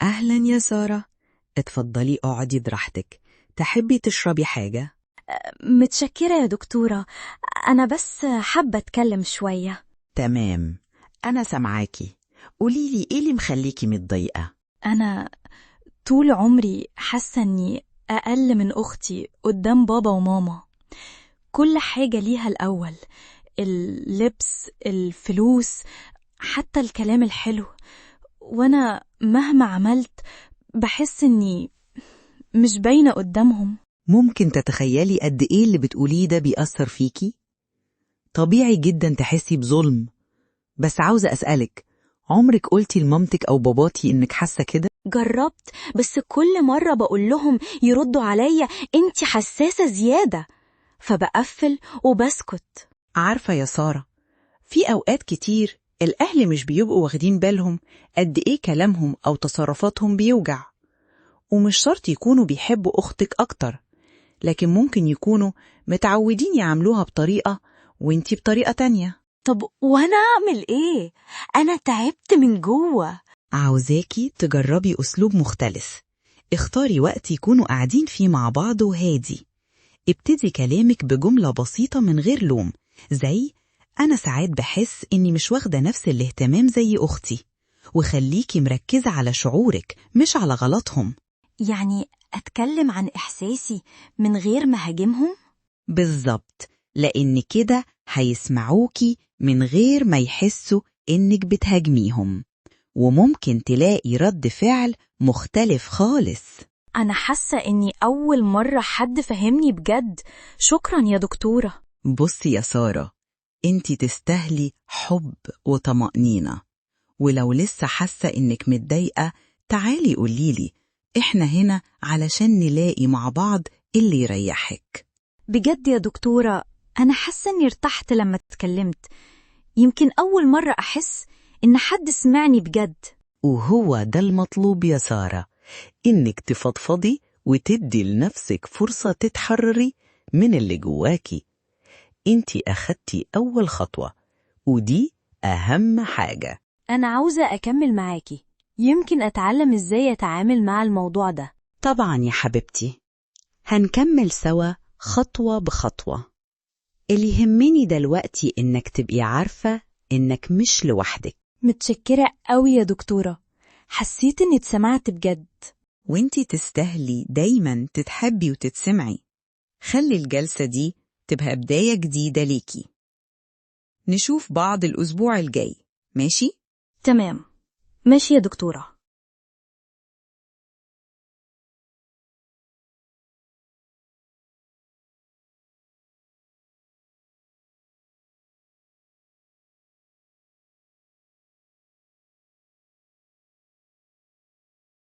أهلا يا سارة، اتفضلي اقعدي براحتك. تحبي تشربي حاجة؟ متشكرة يا دكتورة، أنا بس حابة أتكلم شوية. تمام، أنا سامعاكي. قوليلي إيه اللي مخليكي متضايقة؟ أنا طول عمري حاسة إني أقل من أختي قدام بابا وماما. كل حاجة ليها الأول، اللبس، الفلوس، حتى الكلام الحلو، وأنا مهما عملت بحس إني مش باينة قدامهم. ممكن تتخيلي قد إيه اللي بتقوليه ده بيأثر فيكي؟ طبيعي جدا تحسي بظلم، بس عاوزة أسألك، عمرك قلتي لمامتك أو باباتي إنك حاسة كده؟ جربت، بس كل مرة بقول لهم يردوا عليا انتي حساسة زيادة، فبقفل وبسكت. عارفة يا سارة، في أوقات كتير الأهل مش بيبقوا واخدين بالهم قد إيه كلامهم أو تصرفاتهم بيوجع. ومش شرط يكونوا بيحبوا أختك أكتر، لكن ممكن يكونوا متعودين يعاملوها بطريقة وانتي بطريقة تانية. طب وأنا أعمل إيه؟ أنا تعبت من جوه. عاوزاكي تجربي أسلوب مختلف. اختاري وقت يكونوا قاعدين فيه مع بعض وهادي. ابتدي كلامك بجملة بسيطة من غير لوم، زي أنا ساعات بحس إني مش واخدة نفس الاهتمام زي أختي، وخليكي مركزة على شعورك مش على غلطهم. يعني أتكلم عن إحساسي من غير ما هاجمهم؟ بالظبط، لأن كده هيسمعوكي من غير ما يحسوا إنك بتهاجميهم، وممكن تلاقي رد فعل مختلف خالص. أنا حاسة إني أول مرة حد فهمني بجد. شكرا يا دكتورة. بصي يا سارة، انتي تستاهلي حب وطمأنينة، ولو لسه حاسة إنك متضايقة تعالي قوليلي، إحنا هنا علشان نلاقي مع بعض اللي يريحك. بجد يا دكتورة، أنا حاسة إني ارتحت لما اتكلمت. يمكن أول مرة أحس إن حد سمعني بجد. وهو ده المطلوب يا سارة، إنك تفضفضي وتدي لنفسك فرصة تتحرري من اللي جواكي. انتي أخدتي أول خطوة، ودي أهم حاجة. أنا عاوزة أكمل معاكي، يمكن أتعلم إزاي أتعامل مع الموضوع ده. طبعا يا حبيبتي، هنكمل سوا خطوة بخطوة. اللي يهمني دلوقتي إنك تبقي عارفة إنك مش لوحدك. متشكرة قوي يا دكتورة، حسيت إني اتسمعت بجد. وانتي تستاهلي دايما تتحبي وتتسمعي. خلي الجلسة دي تبقى بداية جديدة ليكي. نشوف بعض الأسبوع الجاي، ماشي؟ تمام، ماشي يا دكتورة.